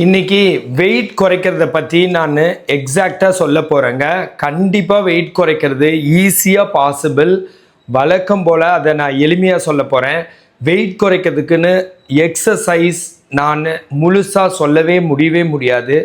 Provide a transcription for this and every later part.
இன்னைக்கு வெயிட் குறைக்கிறத பற்றி நான் எக்ஸாக்டாக சொல்ல போகிறேங்க. கண்டிப்பாக வெயிட் குறைக்கிறது ஈஸியாக பாசிபிள். வழக்கம் போல் அதை நான் எளிமையாக சொல்ல போகிறேன். வெயிட் குறைக்கிறதுக்குன்னு எக்ஸசைஸ் நான் முழுசாக சொல்லவே முடியாது.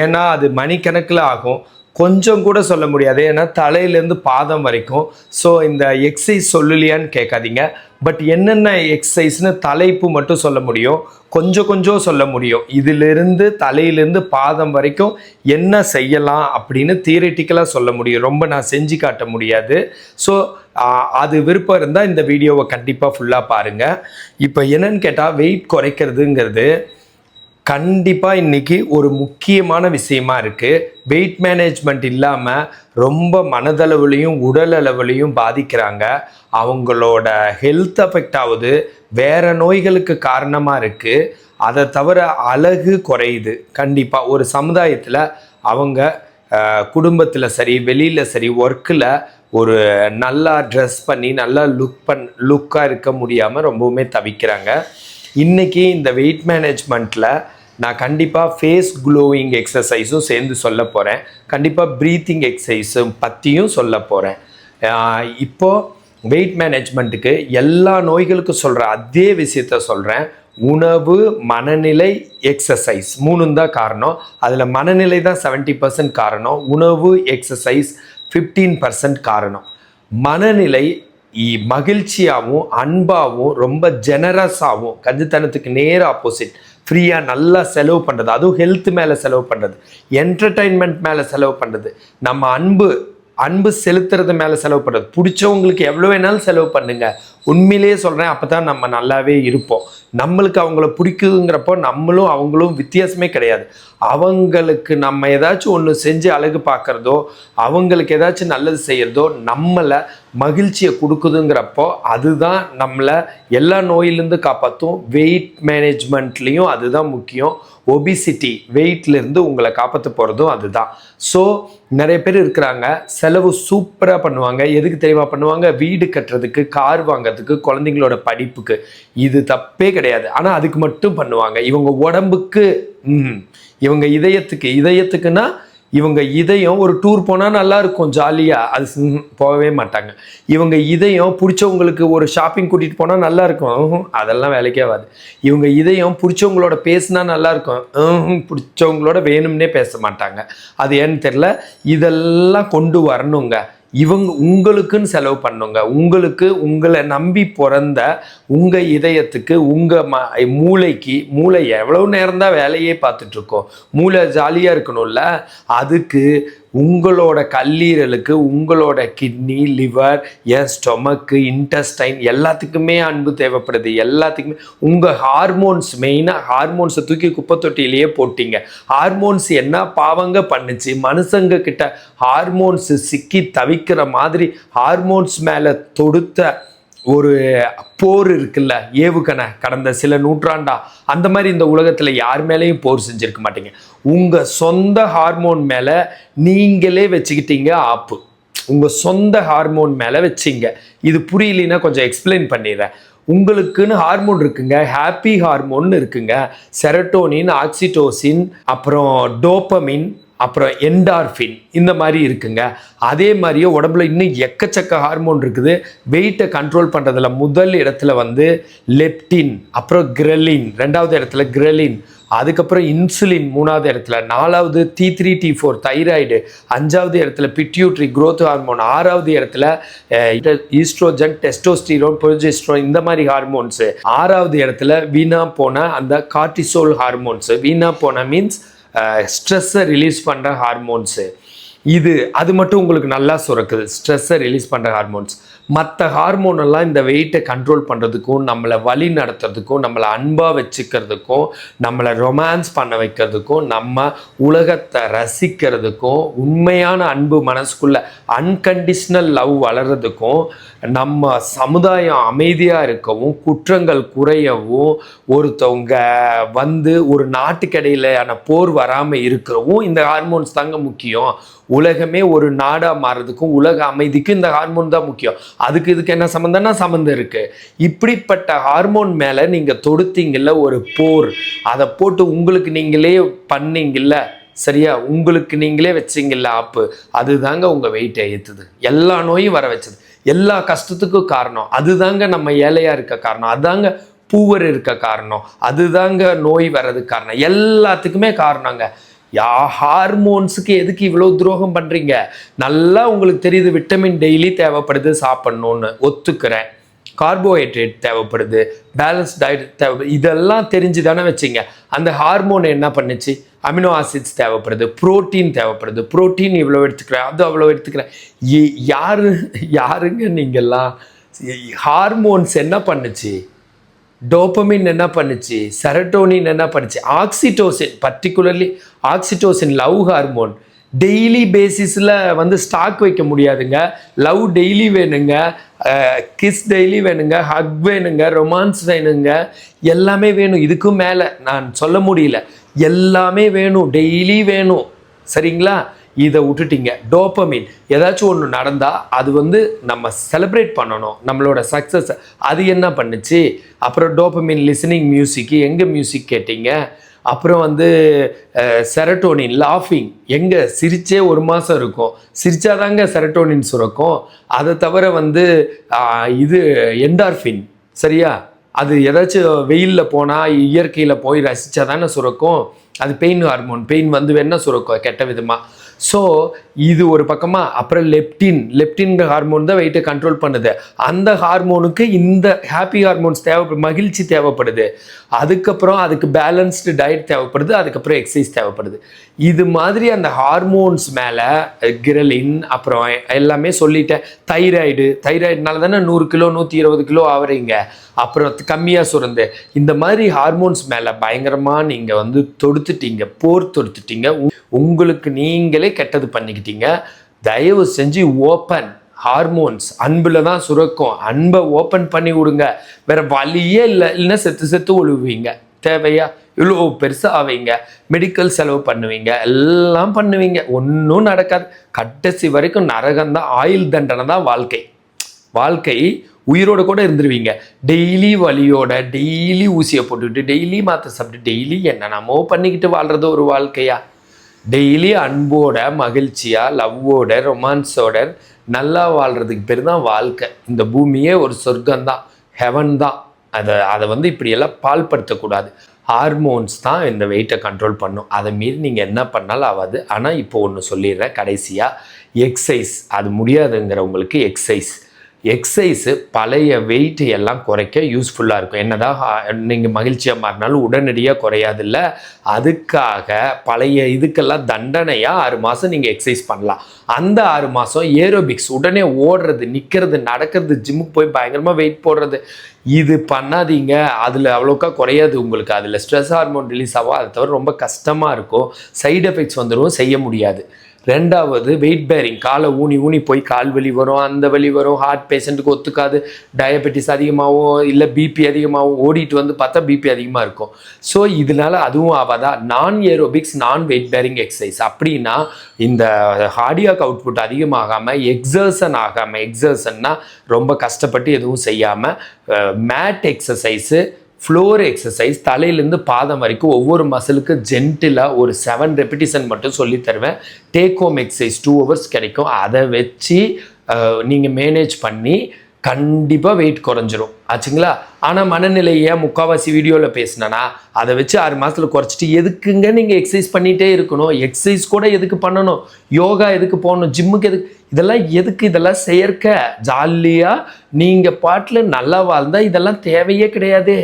ஏன்னா அது மணிக்கணக்கில் ஆகும். கொஞ்சம் கூட சொல்ல முடியாது, ஏன்னா தலையிலேருந்து பாதம் வரைக்கும். ஸோ இந்த எக்ஸசைஸ் சொல்லலையான்னு கேட்காதீங்க. பட் என்னென்ன எக்ஸசைஸ்னு தலைப்பு மட்டும் சொல்ல முடியும், கொஞ்சம் சொல்ல முடியும். இதிலிருந்து தலையிலேருந்து பாதம் வரைக்கும் என்ன செய்யலாம் அப்படின்னு தியரிட்டிக்கலாக சொல்ல முடியும். ரொம்ப நான் செஞ்சு காட்ட முடியாது. ஸோ அது விருப்பம் இருந்தால் இந்த வீடியோவை கண்டிப்பாக ஃபுல்லாக பாருங்கள். இப்போ என்னன்னு கேட்டால், வெயிட் குறைக்கிறதுங்கிறது கண்டிப்பாக இன்றைக்கி ஒரு முக்கியமான விஷயமா இருக்குது. வெயிட் மேனேஜ்மெண்ட் இல்லாமல் ரொம்ப மனதளவுலையும் உடல் அளவுலையும் பாதிக்கிறாங்க. அவங்களோட ஹெல்த் அஃபெக்ட் ஆகுது, வேறு நோய்களுக்கு காரணமாக இருக்குது. அதை தவிர அழகு குறையுது. கண்டிப்பாக ஒரு சமுதாயத்தில் அவங்க குடும்பத்தில் சரி, வெளியில் சரி, ஒர்க்கில் ஒரு நல்லா ட்ரெஸ் பண்ணி நல்லா லுக்காக இருக்க முடியாமல் ரொம்பவுமே தவிக்கிறாங்க. இன்றைக்கி இந்த வெயிட் மேனேஜ்மெண்ட்டில் நான் கண்டிப்பாக ஃபேஸ் க்ளோயிங் எக்ஸசைஸும் சேர்ந்து சொல்ல போகிறேன். கண்டிப்பாக ப்ரீத்திங் எக்ஸசைஸும் பற்றியும் சொல்ல போகிறேன். இப்போது வெயிட் மேனேஜ்மெண்ட்டுக்கு எல்லா நோய்களுக்கும் சொல்கிற அதே விஷயத்த சொல்கிறேன். உணவு, மனநிலை, எக்ஸசைஸ் மூணும் தான் காரணம். அதில் மனநிலை தான் 70% காரணம். உணவு, எக்ஸசைஸ் 15% காரணம். மனநிலை மகிழ்ச்சியாகவும் அன்பாகவும் ரொம்ப ஜெனரஸாகவும், கஞ்சித்தனத்துக்கு நேர் ஆப்போசிட், ஃப்ரீயாக நல்லா செலவு பண்ணுறது, அதுவும் ஹெல்த் மேலே செலவு பண்ணுறது, என்டர்டெயின்மெண்ட் மேலே செலவு பண்ணுறது, நம்ம அன்பு செலுத்துறது மேலே செலவு பண்ணுறது. பிடிச்சவங்களுக்கு எவ்வளோ வேணாலும் செலவு பண்ணுங்க. உண்மையிலேயே சொல்கிறேன், அப்போ தான் நம்ம நல்லாவே இருப்போம். நம்மளுக்கு அவங்கள பிடிக்குதுங்கிறப்போ நம்மளும் அவங்களும் வித்தியாசமே கிடையாது. அவங்களுக்கு நம்ம ஏதாச்சும் ஒன்று செஞ்சு அழகு பார்க்குறதோ, அவங்களுக்கு ஏதாச்சும் நல்லது செய்கிறதோ நம்மளை மகிழ்ச்சியை கொடுக்குதுங்கிறப்போ அதுதான் நம்மளை எல்லா நோயிலேருந்து காப்பாற்றும். வெயிட் மேனேஜ்மெண்ட்லேயும் அதுதான் முக்கியம். ஒபிசிட்டி, வெயிட்லேருந்து உங்களை காப்பாற்ற போகிறதும் அதுதான். ஸோ நிறைய பேர் இருக்கிறாங்க, செலவு சூப்பராக பண்ணுவாங்க. எதுக்கு தெரியுமா பண்ணுவாங்க? வீடு கட்டுறதுக்கு, கார் வாங்கிறதுக்கு, குழந்தைங்களோட படிப்புக்கு. இது தப்பே கிடையாது. ஆனால் அதுக்கு மட்டும் பண்ணுவாங்க. இவங்க உடம்புக்கு, இவங்க இதயத்துக்குன்னா இவங்க இதயம் ஒரு டூர் போனால் நல்லா இருக்கும், ஜாலியாக. அது போகவே மாட்டாங்க. இவங்க இதயம் பிடிச்சவங்களுக்கு ஒரு ஷாப்பிங் கூட்டிகிட்டு போனால் நல்லா இருக்கும், அதெல்லாம் வேலைக்கே ஆகாது. இவங்க இதயம் பிடிச்சவங்களோட பேசினா நல்லா இருக்கும், பிடிச்சவங்களோட வேணும்னே பேச மாட்டாங்க. அது ஏன்னு தெரில. இதெல்லாம் கொண்டு வரணுங்க. உங்களுக்குன்னு செலவு பண்ணுங்க. உங்களை நம்பி பிறந்த உங்கள் இதயத்துக்கு, உங்கள் மூளை எவ்வளோ நேரம் தான் வேலையே பார்த்துட்ருக்கோம். மூளை ஜாலியாக இருக்கணும்ல. அதுக்கு உங்களோட கல்லீரலுக்கு, உங்களோட கிட்னி, லிவர், ஸ்டொமக்கு, இன்டெஸ்டைன் எல்லாத்துக்குமே அன்பு தேவைப்படுது. எல்லாத்துக்குமே உங்கள் ஹார்மோன்ஸ், மெயினாக ஹார்மோன்ஸை தூக்கி குப்பை தொட்டியிலேயே போட்டிங்க. ஹார்மோன்ஸ் என்ன பாவங்க பண்ணுச்சு? மனுஷங்க கிட்ட ஹார்மோன்ஸ் சிக்கி தவிக்கிற மாதிரி ஹார்மோன்ஸ் மேலே தொடுத்த ஒரு போர் இருக்குல்ல, ஏவுகணை, கடந்த சில நூற்றாண்டா, அந்த மாதிரி இந்த உலகத்தில் யார் மேலேயும் போர் செஞ்சுருக்க மாட்டீங்க. உங்கள் சொந்த ஹார்மோன் மேலே நீங்களே வச்சுக்கிட்டீங்க ஆப்பு. உங்கள் சொந்த ஹார்மோன் மேலே வச்சிங்க. இது புரியலைன்னா கொஞ்சம் எக்ஸ்பிளைன் பண்ணிடுறேன். உங்களுக்குன்னு ஹார்மோன் இருக்குங்க, ஹாப்பி ஹார்மோன் இருக்குங்க. செரட்டோனின், ஆக்சிடோசின், அப்புறம் டோப்பமின், அப்புறம் என்டார்ஃபின், இந்த மாதிரி இருக்குங்க. அதே மாதிரியே உடம்புல இன்னும் எக்கச்சக்க ஹார்மோன் இருக்குது. வெயிட்டை கண்ட்ரோல் பண்ணுறதுல முதல் இடத்துல லெப்டின், அப்புறம் கிரெலின், ரெண்டாவது இடத்துல கிரெலின், அதுக்கப்புறம் இன்சுலின் மூணாவது இடத்துல, நாலாவது T3 T4 தைராய்டு, அஞ்சாவது இடத்துல பிட்யூட்ரி க்ரோத் ஹார்மோன், ஆறாவது இடத்துல ஈஸ்ட்ரோஜன், டெஸ்டோஸ்டிரோன், ப்ரொஜெஸ்ட்ரோன், இந்த மாதிரி ஹார்மோன்ஸு, ஆறாவது இடத்துல வீணா போன அந்த கார்டிசோல் ஹார்மோன்ஸு. வீணா போன மீன்ஸ் ஸ்ட்ரெஸ்ஸை ரிலீஸ் பண்ணுற ஹார்மோன்ஸு. அது மட்டும் உங்களுக்கு நல்லா சுரக்குது, ஸ்ட்ரெஸ்ஸை ரிலீஸ் பண்ணுற ஹார்மோன்ஸ். மற்ற ஹார்மோனெல்லாம் இந்த வெயிட்டை கண்ட்ரோல் பண்ணுறதுக்கும், நம்மளை வழி நடத்துறதுக்கும், நம்மளை அன்பாக வச்சுக்கிறதுக்கும், நம்மளை ரொமான்ஸ் பண்ண வைக்கிறதுக்கும், நம்ம உலகத்தை ரசிக்கிறதுக்கும், உண்மையான அன்பு மனசுக்குள்ளே அன்கண்டிஷ்னல் லவ் வளர்கிறதுக்கும், நம்ம சமுதாயம் அமைதியாக இருக்கவும், குற்றங்கள் குறையவும், ஒருத்தவங்க ஒரு நாட்டுக்கடையிலான போர் வராமல் இருக்கிறவும் இந்த ஹார்மோன்ஸ் தாங்க முக்கியம். உலகமே ஒரு நாடாக மாறுறதுக்கும் உலக அமைதிக்கும் இந்த ஹார்மோன் தான் முக்கியம். இதுக்கு என்ன சம்மந்தம்னா சம்மந்தம் இருக்குது. இப்படிப்பட்ட ஹார்மோன் மேலே நீங்கள் தொடுத்தீங்கல்ல ஒரு போர், அதை போட்டு உங்களுக்கு நீங்களே பண்ணீங்கல்ல, சரியா, உங்களுக்கு நீங்களே வச்சிங்கல்ல ஆப்பு, அதுதாங்க உங்கள் வெயிட்டை ஏற்றுது, எல்லா நோயும் வர வச்சது, எல்லா கஷ்டத்துக்கும் காரணம் அதுதாங்க. நம்ம ஏழையாக இருக்க காரணம் அதுதாங்க, பூவர் இருக்க காரணம் அதுதாங்க, நோய் வர்றதுக்கு காரணம் எல்லாத்துக்குமே காரணங்க. ஹார்மோன்ஸுக்கு எதுக்கு இவ்வளோ துரோகம் பண்ணுறீங்க? நல்லா உங்களுக்கு தெரியுது, விட்டமின் டெய்லி தேவைப்படுது சாப்பிட்ணுன்னு ஒத்துக்கிறேன், கார்போஹைட்ரேட் தேவைப்படுது, பேலன்ஸ் டயட் தேவைப்படுது, இதெல்லாம் தெரிஞ்சு தானே வச்சிங்க. அந்த ஹார்மோன் என்ன பண்ணுச்சு? அமினோ ஆசிட்ஸ் தேவைப்படுது, புரோட்டீன் தேவைப்படுது, புரோட்டீன் இவ்வளோ எடுத்துக்கிறேன், அது அவ்வளோ எடுத்துக்கிறேன். யாருங்க நீங்கள்லாம்? ஹார்மோன்ஸ் என்ன பண்ணுச்சு? டோபமின் என்ன பண்ணுச்சு? செரட்டோனின் என்ன பண்ணுச்சு? Oxytocin, particularly oxytocin love hormone daily பேசிஸில் ஸ்டாக் வைக்க முடியாதுங்க. லவ் டெய்லி வேணுங்க, கிஸ் டெய்லி வேணுங்க, ஹக் வேணுங்க, ரொமான்ஸ் வேணுங்க, எல்லாமே வேணும். இதுக்கும் மேலே நான் சொல்ல முடியல, எல்லாமே வேணும், டெய்லி வேணும், சரிங்களா? இதை விட்டுட்டீங்க. டோபமின் ஏதாச்சும் ஒன்று நடந்தால் அது நம்ம செலிப்ரேட் பண்ணணும் நம்மளோட சக்ஸஸ், அது என்ன பண்ணுச்சு? அப்புறம் டோபமின் லிசனிங் மியூசிக்கு, எங்கே மியூசிக் கேட்டீங்க? அப்புறம் செரட்டோனின் லாஃபிங், எங்கே சிரிச்சே ஒரு மாதம் இருக்கும், சிரிச்சாதாங்க செரட்டோனின் சுரக்கும். அதை தவிர இது என்டார்ஃபின், சரியா, அது ஏதாச்சும் வெயிலில் போனால் இயற்கையில் போய் ரசித்தா தானே சுரக்கும். அது பெயின் ஹார்மோன், பெயின் வேணா சுரக்கும் கெட்ட விதமாக. ஸோ இது ஒரு பக்கமாக. அப்புறம் லெப்டின் ஹார்மோன் தான் வெயிட்டை கண்ட்ரோல் பண்ணுது. அந்த ஹார்மோனுக்கு இந்த ஹாப்பி ஹார்மோன்ஸ் தேவைப்படுது, மகிழ்ச்சி தேவைப்படுது. அதுக்கப்புறம் அதுக்கு பேலன்ஸ்டு டயட் தேவைப்படுது, அதுக்கப்புறம் எக்ஸசைஸ் தேவைப்படுது. இது மாதிரி அந்த ஹார்மோன்ஸ் மேலே கிரலின், அப்புறம் எல்லாமே சொல்லிட்டேன். தைராய்டுனால தானே 100 கிலோ 120 கிலோ ஆவறீங்க. அப்புறம் கம்மியாக சுரந்து, இந்த மாதிரி ஹார்மோன்ஸ் மேலே பயங்கரமாக நீங்கள் தொடுத்துட்டீங்க, போர் தொடுத்துட்டீங்க, உங்களுக்கு நீங்களே கெட்டது பண்ணிக்கிட்டீங்க. தயவு செஞ்சு ஓப்பன் ஹார்மோன்ஸ், அன்பில் தான் சுரக்கும், அன்பை ஓப்பன் பண்ணி விடுங்க. வேறு வழியே இல்லை, இல்லைன்னா செத்து ஒழுகுவீங்க. தேவையா? இவ்வளோ பெருசாக ஆவீங்க, மெடிக்கல் செலவு பண்ணுவீங்க, எல்லாம் பண்ணுவீங்க, ஒன்றும் நடக்காது. கடைசி வரைக்கும் நரகம்தான், ஆயுள் தண்டனை தான் வாழ்க்கை. உயிரோட கூட இருந்துருவீங்க. டெய்லி வலியோட, டெய்லி ஊசியை போட்டுக்கிட்டு, டெய்லி மாத்திரை சாப்பிட்டு, டெய்லி என்னென்னமோ பண்ணிக்கிட்டு வாழ்கிறது ஒரு வாழ்க்கையா? டெய்லி அன்போட, மகிழ்ச்சியாக, லவ்வோட, ரொமான்ஸோட நல்லா வாழ்கிறதுக்கு பேர் தான் வாழ்க்கை. இந்த பூமியே ஒரு சொர்க்கம்தான், ஹெவன் தான். அதை இப்படியெல்லாம் பால்படுத்தக்கூடாது. ஹார்மோன்ஸ் தான் இந்த வெயிட்டை கண்ட்ரோல் பண்ணும். அதை மீறி நீங்கள் என்ன பண்ணாலும் ஆகாது. ஆனால் இப்போ ஒன்று சொல்லிடுறேன் கடைசியாக, எக்ஸசைஸ். அது முடியாதுங்கிறவங்களுக்கு எக்ஸசைஸு பழைய வெயிட் எல்லாம் குறைக்க யூஸ்ஃபுல்லாக இருக்கும். என்னதான் நீங்கள் மகிழ்ச்சியாக மாறினாலும் உடனடியாக குறையாதில்ல. அதுக்காக பழைய இதுக்கெல்லாம் தண்டனையாக 6 மாதம் நீங்கள் எக்ஸசைஸ் பண்ணலாம். அந்த 6 மாதம் ஏரோபிக்ஸ், உடனே ஓடுறது, நிற்கிறது, நடக்கிறது, ஜிம்முக்கு போய் பயங்கரமாக வெயிட் போடுறது, இது பண்ணாதீங்க. அதில் அவ்வளோக்கா குறையாது உங்களுக்கு. அதில் ஸ்ட்ரெஸ் ஹார்மோன் ரிலீஸ் ஆகும். அதை தவிர ரொம்ப கஷ்டமாக இருக்கும், சைடு எஃபெக்ட்ஸ் வந்துடும், செய்ய முடியாது. ரெண்டாவது வெயிட் பேரிங், காலை ஊனி போய் கால் வலி வரும், அந்த வலி வரும், ஹார்ட் பேஷண்ட்டுக்கு ஒத்துக்காது, டயபெட்டிஸ் அதிகமாகவும் இல்லை பிபி அதிகமாகவும், ஓடிட்டு பார்த்தா பிபி அதிகமாக இருக்கும். ஸோ இதனால அதுவும் ஆகாதா? நான் ஏரோபிக்ஸ், நான் வெயிட் பேரிங் எக்ஸசைஸ் அப்படின்னா இந்த கார்டியாக் அவுட்புட் அதிகமாகாமல், எக்ஸர்சன்னா ரொம்ப கஷ்டப்பட்டு எதுவும் செய்யாமல், மேட் எக்ஸசைஸு, ஃப்ளோர் எக்ஸசைஸ், தலையிலேருந்து பாதம் வரைக்கும் ஒவ்வொரு மசிலுக்கு ஜென்டிலாக ஒரு 7 ரெப்பிட்டிஷன் மட்டும் சொல்லி தருவேன். டேக் ஹோம் எக்ஸசைஸ் 2 hours கிடைக்கும். அதை வச்சு நீங்கள் மேனேஜ் பண்ணி கண்டிப்பாக வெயிட் குறைஞ்சிரும், ஆச்சுங்களா? ஆனால் மனநிலையை முக்கால்வாசி வீடியோவில் பேசினேன்னா, அதை வச்சு 6 மாதத்தில் குறைச்சிட்டு எதுக்குங்க நீங்கள் எக்ஸசைஸ் பண்ணிகிட்டே இருக்கணும்? எக்ஸசைஸ் கூட எதுக்கு பண்ணணும்? யோகா எதுக்கு போகணும்? ஜிம்முக்கு எதுக்கு? இதெல்லாம் செயற்கை. ஜாலியாக நீங்கள் பாட்டில் நல்லா வாழ்ந்தால் இதெல்லாம் தேவையே கிடையாது.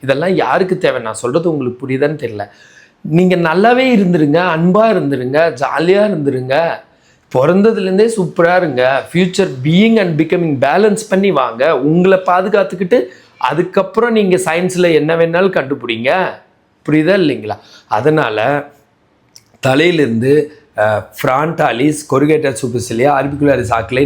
இதெல்லாம் யாருக்கு தேவை? நான் சொல்கிறது உங்களுக்கு புரியுதான்னு தெரியல. நீங்கள் நல்லாவே இருந்துருங்க, அன்பாக இருந்துருங்க, ஜாலியாக இருந்துருங்க, பிறந்ததுலேருந்தே சூப்பராக இருங்க. Future being and becoming balance பண்ணி வாங்க. உங்களை பாதுகாத்துக்கிட்டு அதுக்கப்புறம் நீங்கள் சயின்ஸில் என்ன வேணாலும் கண்டுபிடிங்க. புரியுதா இல்லைங்களா? அதனால் தலையிலேருந்து frontalis, corrugated supercilia, orbicularis oculi,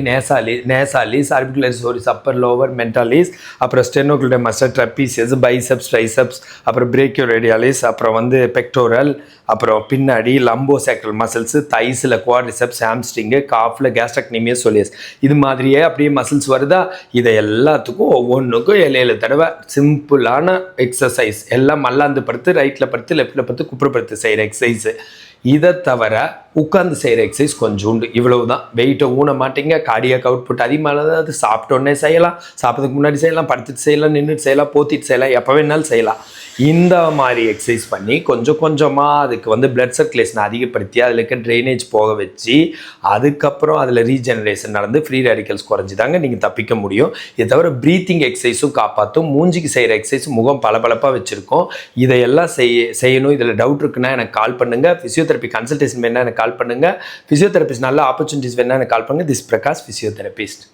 nasalis, orbicularis oris upper lower mentalis, அப்புறம் sternocleidomastoid, trapezius, biceps, triceps, அப்புறம் பிரேக்கியோரேடியாலிஸ், அப்புறம் வந்து பெக்டோரல், அப்புறம் பின்னாடி லம்போசேக்ரல் மசில்ஸ், தைஸில் குவாட்ரிசெப்ஸ், ஹாம்ஸ்ட்ரிங்கு, காஃபில் கேஸ்ட்ரக்னிமியஸ் சோலியஸ், இது மாதிரியே அப்படியே மசில்ஸ் வருதா. இதை எல்லாத்துக்கும் ஒவ்வொன்றுக்கும் 7 தடவை சிம்பிளான எக்ஸசைஸ், எல்லாம் மல்லாந்து படுத்து, ரைட்டில் படுத்து, லெஃப்டில் படுத்து, குப்புறப்படுத்து செய்கிற எக்ஸசைஸு. இதை தவிர உட்காந்து செய்கிற எக்ஸசைஸ் கொஞ்சம் உண்டு. இவ்வளவு தான். வெயிட்டை ஊன மாட்டீங்க, கார்டியாக் அவுட்புட் அதிகமானது. அது சாப்பிட்டோன்னே செய்யலாம், சாப்பிட்றதுக்கு முன்னாடி செய்யலாம், படுத்துட்டு செய்யலாம், நின்றுட்டு செய்யலாம், போத்திட்டு செய்யலாம், எப்போ வேணாலும் செய்யலாம். இந்த மாதிரி எக்ஸசைஸ் பண்ணி கொஞ்சம் கொஞ்சமாக அதுக்கு வந்து பிளட் சர்க்குலேஷன் அதிகப்படுத்தி அதில் இருக்க ட்ரைனேஜ் போக வச்சு அதுக்கப்புறம் அதில் ரீஜெனரேஷன் நடந்து ஃப்ரீ ரேடிக்கல்ஸ் குறைஞ்சி தாங்க நீங்கள் தப்பிக்க முடியும். இதை தவிர ப்ரீத்திங் எக்ஸசைஸும் காப்பாற்றும். மூஞ்சிக்கு செய்கிற எக்ஸசைஸ் முகம் பளபளப்பாக வச்சுருக்கோம். இதையெல்லாம் செய்யணும். இதில் டவுட் இருக்குன்னா எனக்கு கால் பண்ணுங்கள். ஃபிசியோதெரப்பி கன்சல்டேஷன் வேணால் எனக்கு கால் பண்ணுங்கள். ஃபிசியோதெரபிஸ்ட் நல்ல ஆப்பர்ச்சுனிட்டிஸ் வேணால் எனக்கு கால் பண்ணுங்கள். This Prakash physiotherapist.